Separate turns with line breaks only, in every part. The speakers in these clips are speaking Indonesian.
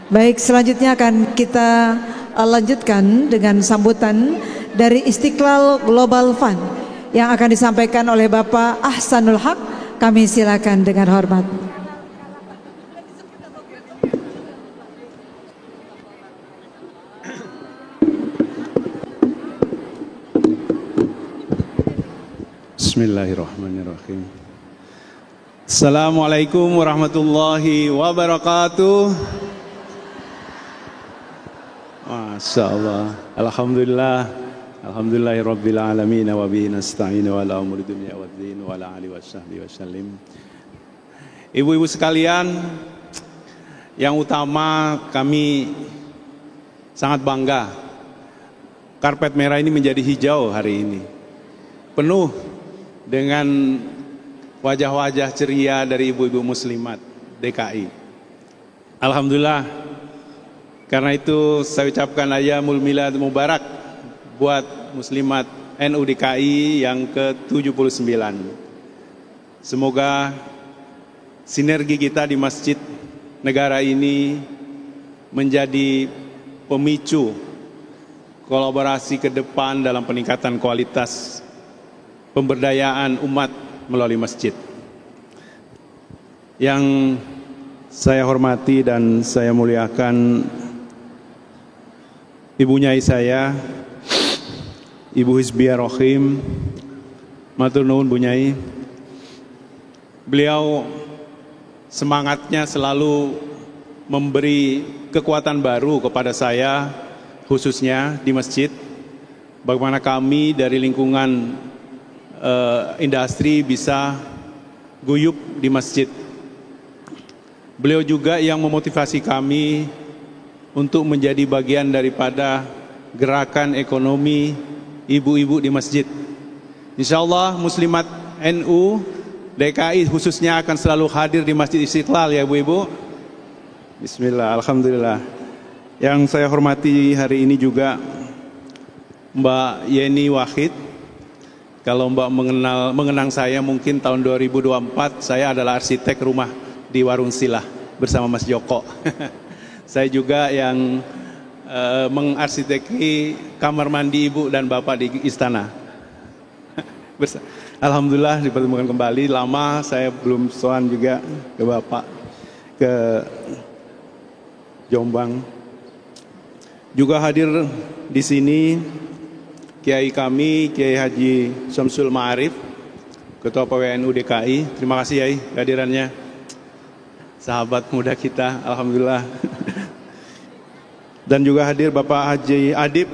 Baik, selanjutnya akan kita lanjutkan dengan sambutan dari Istiqlal Global Fund yang akan disampaikan oleh Bapak Ahsanul Haq. Kami silakan dengan hormat.
Bismillahirrahmanirrahim. Assalamualaikum warahmatullahi wabarakatuh. Masya Allah. Alhamdulillah. Alhamdulillahirabbil alamin wa bihi nasta'in wa ala umuri dunya waddin wa ala alihi washabbihi wasallim. Ibu-ibu sekalian, yang utama kami sangat bangga karpet merah ini menjadi hijau hari ini. Penuh dengan wajah-wajah ceria dari ibu-ibu muslimat DKI. Alhamdulillah. Karena itu saya ucapkan Ayyamul Milad Mubarak buat muslimat NU DKI yang ke-79. Semoga sinergi kita di masjid negara ini menjadi pemicu kolaborasi ke depan dalam peningkatan kualitas pemberdayaan umat melalui masjid. Yang saya hormati dan saya muliakan Ibu Nyai saya, Ibu Hizbiyah Rohim, matur nuwun Bu Nyai. Beliau semangatnya selalu memberi kekuatan baru kepada saya, khususnya di masjid. Bagaimana kami dari lingkungan industri bisa guyup di masjid. Beliau juga yang memotivasi kami untuk menjadi bagian daripada gerakan ekonomi ibu-ibu di masjid. Insya Allah muslimat NU DKI khususnya akan selalu hadir di Masjid Istiqlal ya ibu-ibu. Bismillah, Alhamdulillah. Yang saya hormati hari ini juga Mbak Yeni Wahid. Kalau Mbak mengenang saya mungkin tahun 2024 saya adalah arsitek rumah di Warung Silah bersama Mas Joko. Saya juga yang mengarsiteki kamar mandi ibu dan bapak di istana. Alhamdulillah dipertemukan kembali. Lama saya belum soan juga ke bapak ke Jombang. Juga hadir di sini Kiai kami, Kiai Haji Syamsul Ma'arif, Ketua PWNU DKI. Terima kasih Yai kehadirannya. Sahabat muda kita, alhamdulillah. Dan juga hadir Bapak Haji Adib,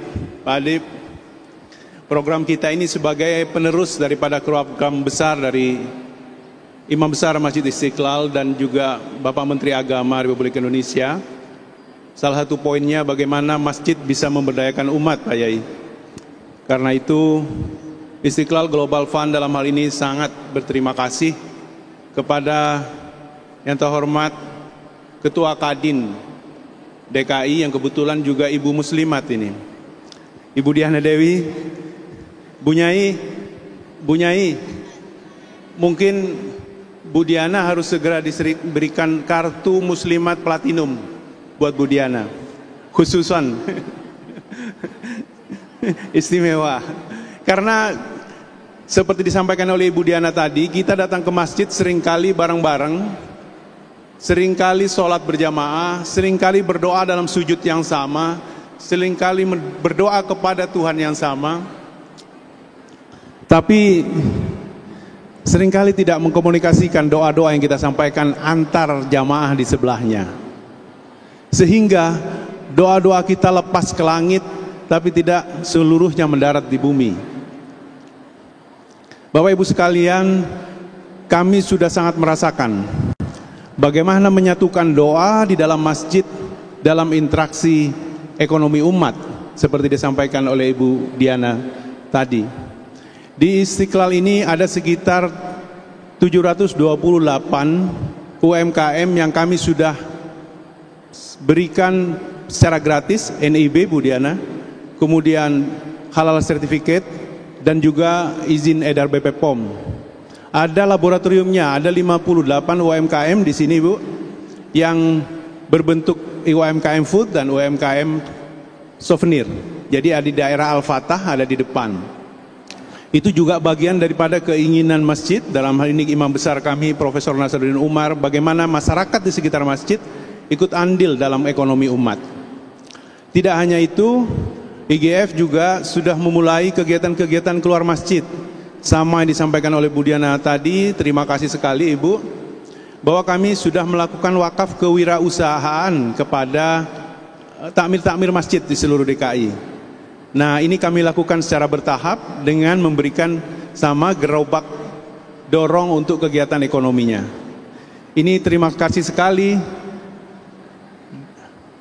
Pak Adib. Program kita ini sebagai penerus daripada program besar dari Imam Besar Masjid Istiqlal dan juga Bapak Menteri Agama Republik Indonesia. Salah satu poinnya bagaimana masjid bisa memberdayakan umat, Pak Yai. Karena itu Istiqlal Global Fund dalam hal ini sangat berterima kasih kepada yang terhormat Ketua Kadin DKI yang kebetulan juga ibu muslimat ini, Ibu Diana Dewi. Bu Nyai, mungkin Bu Diana harus segera diberikan kartu muslimat platinum buat Bu Diana, khususan istimewa. Karena seperti disampaikan oleh Ibu Diana tadi, kita datang ke masjid seringkali bareng-bareng, seringkali sholat berjamaah, seringkali berdoa dalam sujud yang sama, seringkali berdoa kepada Tuhan yang sama, tapi seringkali tidak mengkomunikasikan doa-doa yang kita sampaikan antar jamaah di sebelahnya. Sehingga doa-doa kita lepas ke langit, tapi tidak seluruhnya mendarat di bumi. Bapak Ibu sekalian, kami sudah sangat merasakan bagaimana menyatukan doa di dalam masjid dalam interaksi ekonomi umat seperti disampaikan oleh Ibu Diana tadi. Di Istiqlal ini ada sekitar 728 UMKM yang kami sudah berikan secara gratis NIB Bu Diana, kemudian halal certificate dan juga izin edar BP POM. Ada laboratoriumnya, ada 58 UMKM di sini Bu, yang berbentuk UMKM food dan UMKM souvenir. Jadi ada di daerah Al-Fatah, ada di depan. Itu juga bagian daripada keinginan masjid, dalam hal ini imam besar kami Profesor Nasruddin Umar, bagaimana masyarakat di sekitar masjid ikut andil dalam ekonomi umat. Tidak hanya itu, IGF juga sudah memulai kegiatan-kegiatan keluar masjid. Sama yang disampaikan oleh Bu Diana tadi, terima kasih sekali Ibu, bahwa kami sudah melakukan wakaf kewirausahaan kepada takmir-takmir masjid di seluruh DKI. Nah, ini kami lakukan secara bertahap dengan memberikan sama gerobak dorong untuk kegiatan ekonominya. Ini terima kasih sekali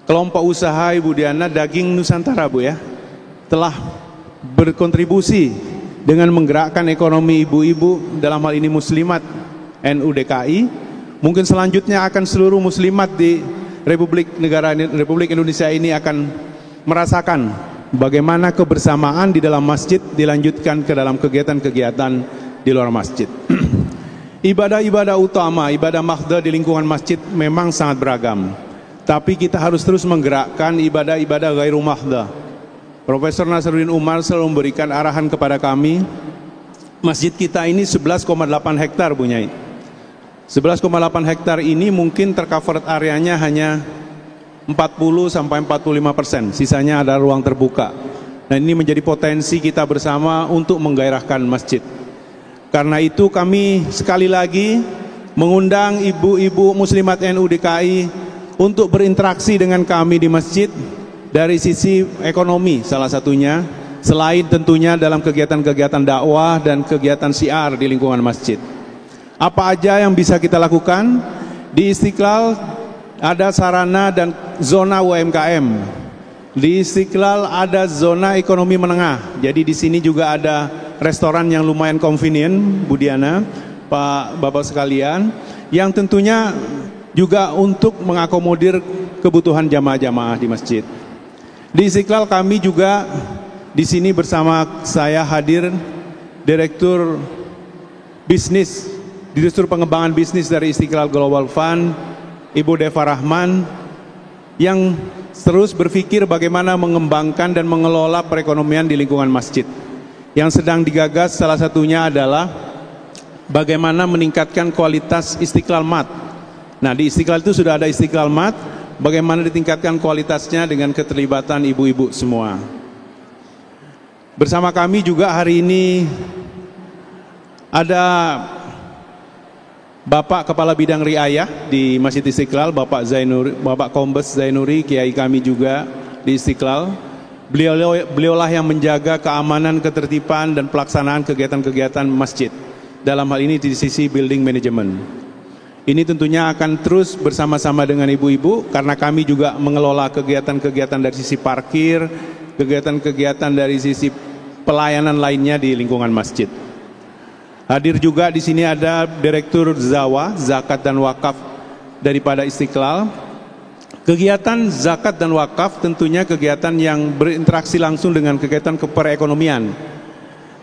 kelompok usaha Ibu Diana Daging Nusantara, Bu ya, telah berkontribusi dengan menggerakkan ekonomi ibu-ibu, dalam hal ini muslimat NU DKI. Mungkin selanjutnya akan seluruh muslimat di Republik Indonesia ini akan merasakan bagaimana kebersamaan di dalam masjid dilanjutkan ke dalam kegiatan-kegiatan di luar masjid. Ibadah-ibadah utama, ibadah mahdoh di lingkungan masjid memang sangat beragam. Tapi kita harus terus menggerakkan ibadah-ibadah ghairu mahdoh. Profesor Nasruddin Umar selalu memberikan arahan kepada kami. Masjid kita ini 11,8 hektar, Bu Nyai. 11,8 hektar ini mungkin tercovered areanya hanya 40-45%, sisanya ada ruang terbuka. Nah, ini menjadi potensi kita bersama untuk menggairahkan masjid. Karena itu kami sekali lagi mengundang ibu-ibu muslimat NU DKI untuk berinteraksi dengan kami di masjid dari sisi ekonomi salah satunya, selain tentunya dalam kegiatan-kegiatan dakwah dan kegiatan syiar di lingkungan masjid. Apa aja yang bisa kita lakukan? Di Istiqlal ada sarana dan zona UMKM. Di Istiqlal ada zona ekonomi menengah. Jadi di sini juga ada restoran yang lumayan convenient, Bu Diana, Pak Bapak sekalian, yang tentunya juga untuk mengakomodir kebutuhan jamaah-jamaah di masjid. Di Istiqlal kami juga di sini bersama saya hadir Direktur Pengembangan Bisnis dari Istiqlal Global Fund, Ibu Deva Rahman, yang terus berpikir bagaimana mengembangkan dan mengelola perekonomian di lingkungan masjid. Yang sedang digagas salah satunya adalah bagaimana meningkatkan kualitas Istiqlal Mat. Nah, di Istiqlal itu sudah ada Istiqlal Mat, bagaimana ditingkatkan kualitasnya dengan keterlibatan ibu-ibu semua. Bersama kami juga hari ini ada Bapak Kepala Bidang Riayah di Masjid Istiqlal, Bapak Kombes Zainuri, kiai kami juga di Istiqlal. Beliaulah yang menjaga keamanan, ketertiban dan pelaksanaan kegiatan-kegiatan masjid. Dalam hal ini di sisi building management. Ini tentunya akan terus bersama-sama dengan ibu-ibu, karena kami juga mengelola kegiatan-kegiatan dari sisi parkir, kegiatan-kegiatan dari sisi pelayanan lainnya di lingkungan masjid. Hadir juga di sini ada Direktur Zawa, Zakat dan Wakaf daripada Istiqlal. Kegiatan zakat dan wakaf tentunya kegiatan yang berinteraksi langsung dengan kegiatan keperekonomian.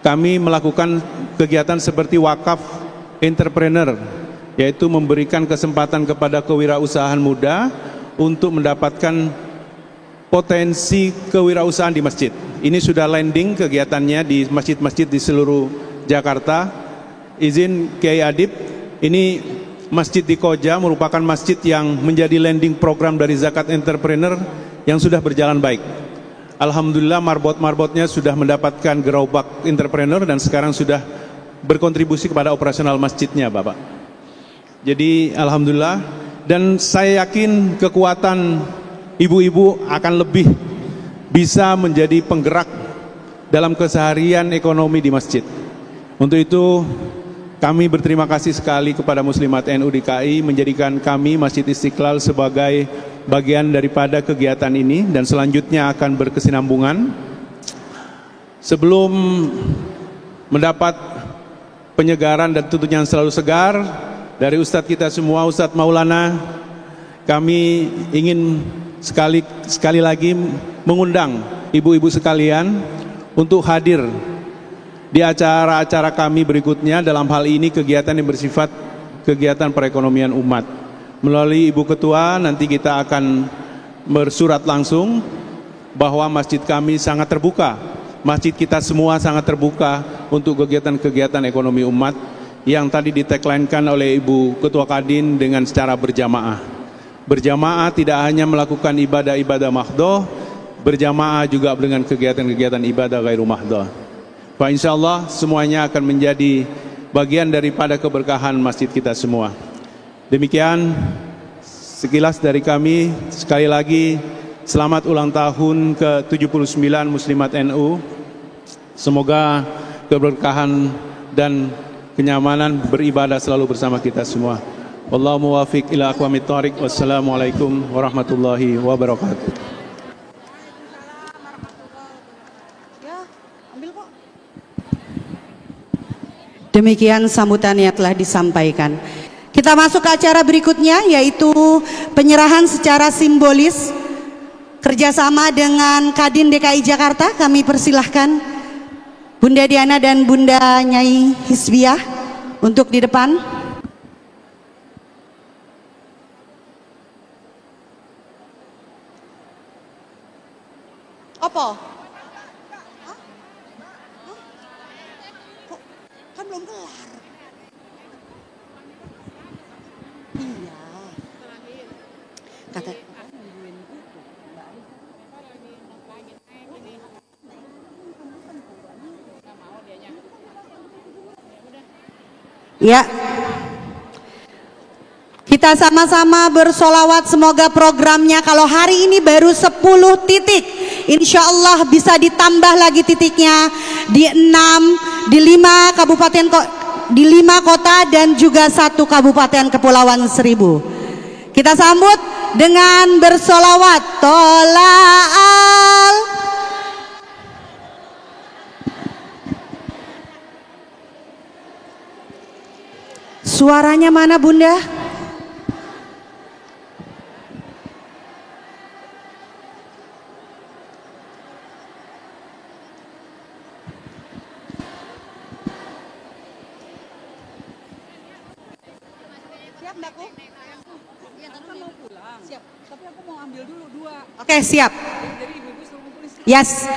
Kami melakukan kegiatan seperti wakaf entrepreneur, yaitu memberikan kesempatan kepada kewirausahaan muda untuk mendapatkan potensi kewirausahaan di masjid. Ini sudah landing kegiatannya di masjid-masjid di seluruh Jakarta. Izin Kiai Adib, ini masjid di Koja merupakan masjid yang menjadi landing program dari zakat entrepreneur yang sudah berjalan baik. Alhamdulillah marbot-marbotnya sudah mendapatkan gerobak entrepreneur dan sekarang sudah berkontribusi kepada operasional masjidnya, Bapak. Jadi alhamdulillah, dan saya yakin kekuatan ibu-ibu akan lebih bisa menjadi penggerak dalam keseharian ekonomi di masjid. Untuk itu kami berterima kasih sekali kepada Muslimat NU DKI menjadikan kami Masjid Istiqlal sebagai bagian daripada kegiatan ini dan selanjutnya akan berkesinambungan. Sebelum mendapat penyegaran dan tuntunan selalu segar dari Ustadz kita semua, Ustadz Maulana, kami ingin sekali lagi mengundang ibu-ibu sekalian untuk hadir di acara-acara kami berikutnya. Dalam hal ini kegiatan yang bersifat kegiatan perekonomian umat. Melalui Ibu Ketua nanti kita akan bersurat langsung bahwa masjid kami sangat terbuka. Masjid kita semua sangat terbuka untuk kegiatan-kegiatan ekonomi umat yang tadi ditagline-kan oleh Ibu Ketua Kadin dengan secara berjamaah. Berjamaah tidak hanya melakukan ibadah-ibadah mahdhah, berjamaah juga dengan kegiatan-kegiatan ibadah ghairu mahdhah. Fa insyaallah semuanya akan menjadi bagian daripada keberkahan masjid kita semua. Demikian sekilas dari kami. Sekali lagi selamat ulang tahun ke-79 Muslimat NU. Semoga keberkahan dan kenyamanan beribadah selalu bersama kita semua. Wallahu muwaffiq ila aqwamit thoriq. Wassalamualaikum warahmatullahi wabarakatuh.
Demikian sambutan yang telah disampaikan. Kita masuk ke acara berikutnya, yaitu penyerahan secara simbolis kerjasama dengan Kadin DKI Jakarta. Kami persilahkan Bunda Diana dan Bunda Nyai Hisbiah untuk di depan. Apa? Kan belum kelar. Iya. Kata ya. Kita sama-sama bersolawat semoga programnya kalau hari ini baru 10 titik, insya Allah bisa ditambah lagi titiknya di 6, di 5 kabupaten, di 5 kota dan juga 1 kabupaten Kepulauan Seribu. Kita sambut dengan bersolawat tola'al. Suaranya mana Bunda? Siap Mbakku? Iya, tapi mau pulang. Siap. Tapi aku mau ambil dulu 2. Oke, siap. Yes.